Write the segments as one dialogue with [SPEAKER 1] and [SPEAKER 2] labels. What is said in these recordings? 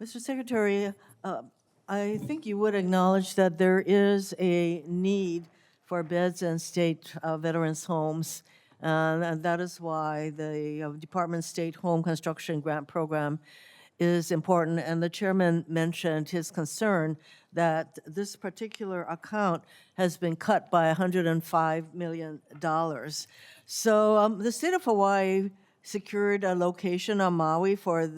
[SPEAKER 1] Mr. Secretary, I think you would acknowledge that there is a need for beds in state veterans' homes, and that is why the Department of State Home Construction Grant Program is important. And the chairman mentioned his concern that this particular account has been cut by $105 million. So the state of Hawaii secured a location on Maui for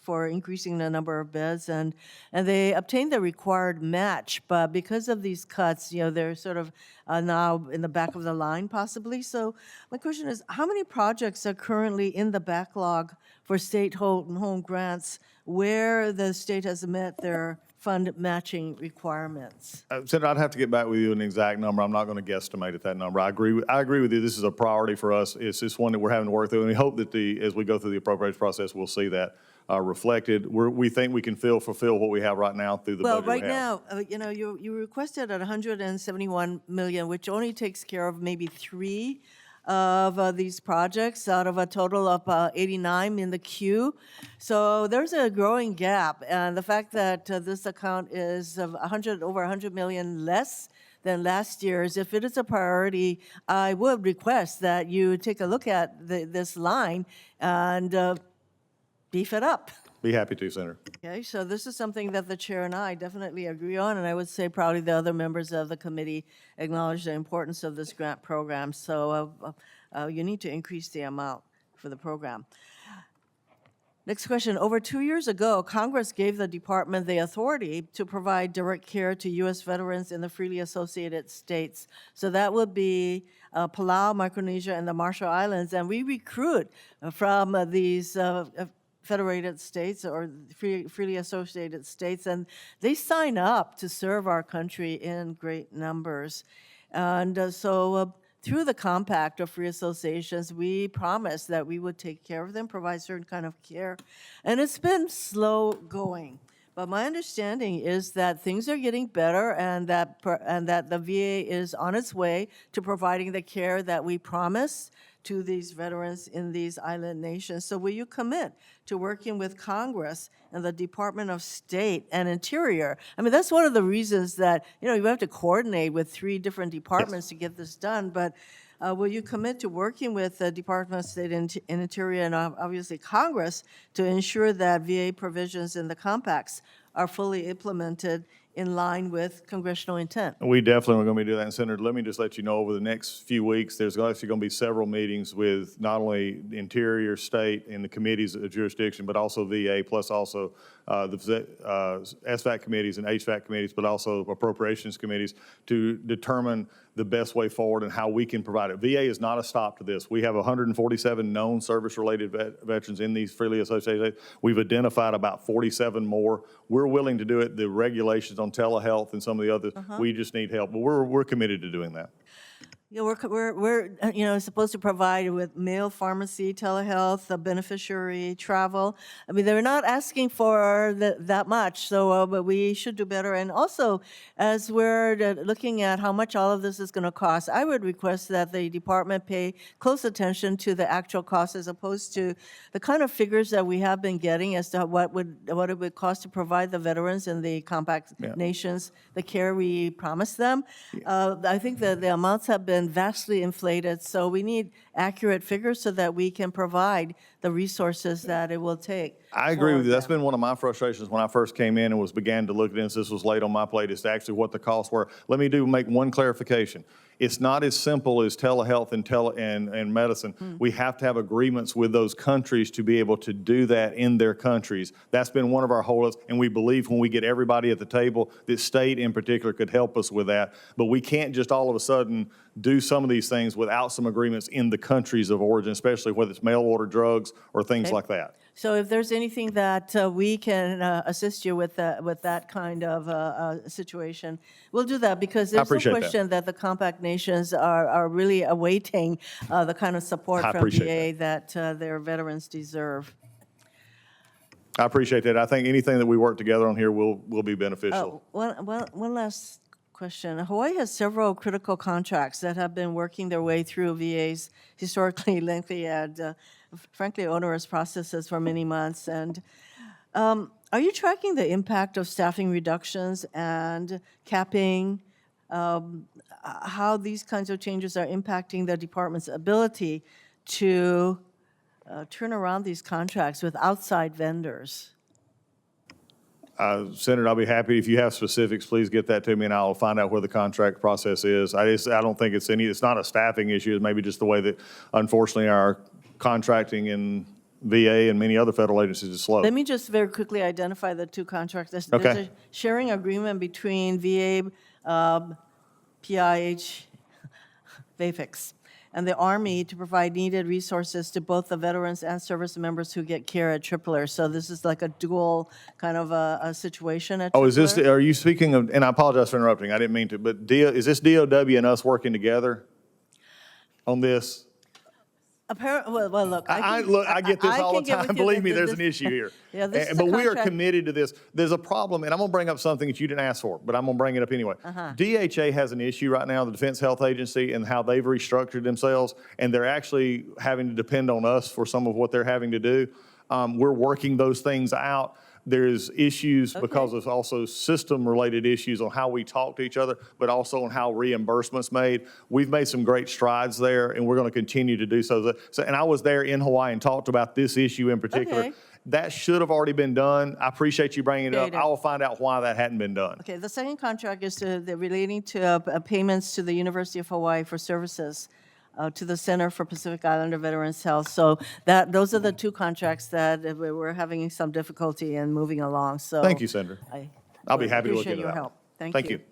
[SPEAKER 1] for increasing the number of beds, and they obtained the required match. But because of these cuts, they're sort of now in the back of the line possibly. So my question is, how many projects are currently in the backlog for state home grants where the state has met their fund matching requirements?
[SPEAKER 2] Senator, I'd have to get back with you an exact number. I'm not going to guesstimate at that number. I agree with you. This is a priority for us. It's just one that we're having to work through, and we hope that as we go through the appropriations process, we'll see that reflected. We think we can fulfill what we have right now through the budget we have.
[SPEAKER 1] Now, you requested at 171 million, which only takes care of maybe 3 of these projects out of a total of 89 in the queue. So there's a growing gap, and the fact that this account is over 100 million less than last year's, if it is a priority, I would request that you take a look at this line and beef it up.
[SPEAKER 2] Be happy to, Senator.
[SPEAKER 1] Okay, so this is something that the chair and I definitely agree on, and I would say probably the other members of the committee acknowledge the importance of this grant program. So you need to increase the amount for the program. Next question. Over 2 years ago, Congress gave the department the authority to provide direct care to U.S. veterans in the freely associated states. So that would be Palau, Micronesia, and the Marshall Islands. And we recruit from these federated states or freely associated states, and they sign up to serve our country in great numbers. And so through the compact of free associations, we promised that we would take care of them, provide certain kind of care, and it's been slow going. But my understanding is that things are getting better, and that the VA is on its way to providing the care that we promised to these veterans in these island nations. So will you commit to working with Congress and the Department of State and Interior? I mean, that's one of the reasons that, you have to coordinate with 3 different departments to get this done. But will you commit to working with the Department of State and Interior and obviously Congress to ensure that VA provisions in the compacts are fully implemented in line with congressional intent?
[SPEAKER 2] We definitely are going to be doing that. And Senator, let me just let you know, over the next few weeks, there's actually going to be several meetings with not only the Interior, State, and the committees of jurisdiction, but also VA, plus also the SVAC committees and HVAC committees, but also appropriations committees, to determine the best way forward and how we can provide it. VA is not a stop to this. We have 147 known service-related veterans in these freely associated. We've identified about 47 more. We're willing to do it. The regulations on telehealth and some of the others, we just need help. But we're committed to doing that.
[SPEAKER 1] Yeah, we're supposed to provide with mail, pharmacy, telehealth, beneficiary, travel. I mean, they're not asking for that much, so but we should do better. And also, as we're looking at how much all of this is going to cost, I would request that the department pay close attention to the actual cost as opposed to the kind of figures that we have been getting as to what it would cost to provide the veterans in the compact nations the care we promised them. I think that the amounts have been vastly inflated, so we need accurate figures so that we can provide the resources that it will take.
[SPEAKER 2] I agree with you. That's been one of my frustrations when I first came in and began to look at this. This was laid on my plate as to actually what the costs were. Let me make one clarification. It's not as simple as telehealth and medicine. We have to have agreements with those countries to be able to do that in their countries. That's been one of our holdups, and we believe when we get everybody at the table, this state in particular could help us with that. But we can't just all of a sudden do some of these things without some agreements in the countries of origin, especially whether it's mail-order drugs or things like that.
[SPEAKER 1] So if there's anything that we can assist you with that kind of situation, we'll do that, because there's no question that the compact nations are really awaiting the kind of support from VA that their veterans deserve.
[SPEAKER 2] I appreciate that. I think anything that we work together on here will be beneficial.
[SPEAKER 1] One last question. Hawaii has several critical contracts that have been working their way through VA's historically lengthy and frankly onerous processes for many months. And Are you tracking the impact of staffing reductions and capping, how these kinds of changes are impacting the department's ability to turn around these contracts with outside vendors?
[SPEAKER 2] Senator, I'll be happy, if you have specifics, please get that to me, and I'll find out where the contract process is. I don't think it's not a staffing issue, it's maybe just the way that, unfortunately, our contracting in VA and many other federal agencies is slow.
[SPEAKER 1] Let me just very quickly identify the two contracts. There's
[SPEAKER 2] Okay.
[SPEAKER 1] a sharing agreement between VA, PIH, VAFIX, and the Army to provide needed resources to both the veterans and service members who get care at Triple Air. So this is like a dual kind of a situation at
[SPEAKER 2] Oh, is this,
[SPEAKER 1] Triple Air.
[SPEAKER 2] are you speaking of, and I apologize for interrupting, I didn't mean to, but is this DOW and us working together on this?
[SPEAKER 1] Apparently, well, look.
[SPEAKER 2] I get this all
[SPEAKER 1] can
[SPEAKER 2] the
[SPEAKER 1] get with
[SPEAKER 2] time.
[SPEAKER 1] you
[SPEAKER 2] Believe
[SPEAKER 1] that
[SPEAKER 2] me, there's
[SPEAKER 1] this-
[SPEAKER 2] an issue here.
[SPEAKER 1] Yeah, this is a
[SPEAKER 2] But we are
[SPEAKER 1] contract-
[SPEAKER 2] committed to this. There's a problem, and I'm going to bring up something that you didn't ask for, but I'm going to bring it up anyway. DHA has an issue right now, the Defense Health Agency, and how they've restructured themselves, and they're actually having to depend on us for some of what they're having to do. We're working those things out. There's issues because of also system-related issues on how we talk to each other, but also on how reimbursement's made. We've made some great strides there, and we're going to continue to do so. And I was there in Hawaii and talked about this issue in particular.
[SPEAKER 1] Okay.
[SPEAKER 2] That should have already been done. I appreciate you bringing it up.
[SPEAKER 1] Okay,
[SPEAKER 2] I will find out why that hadn't been done.
[SPEAKER 1] Okay, the second contract is relating to payments to the University of Hawaii for services to the Center for Pacific Islander Veterans Health. So those are the two contracts that we're having some difficulty in moving along, so.
[SPEAKER 2] Thank you, Senator.
[SPEAKER 1] I
[SPEAKER 2] I'll be happy to look
[SPEAKER 1] appreciate
[SPEAKER 2] into
[SPEAKER 1] your
[SPEAKER 2] that.
[SPEAKER 1] help. Thank
[SPEAKER 2] Thank
[SPEAKER 1] you.
[SPEAKER 2] you.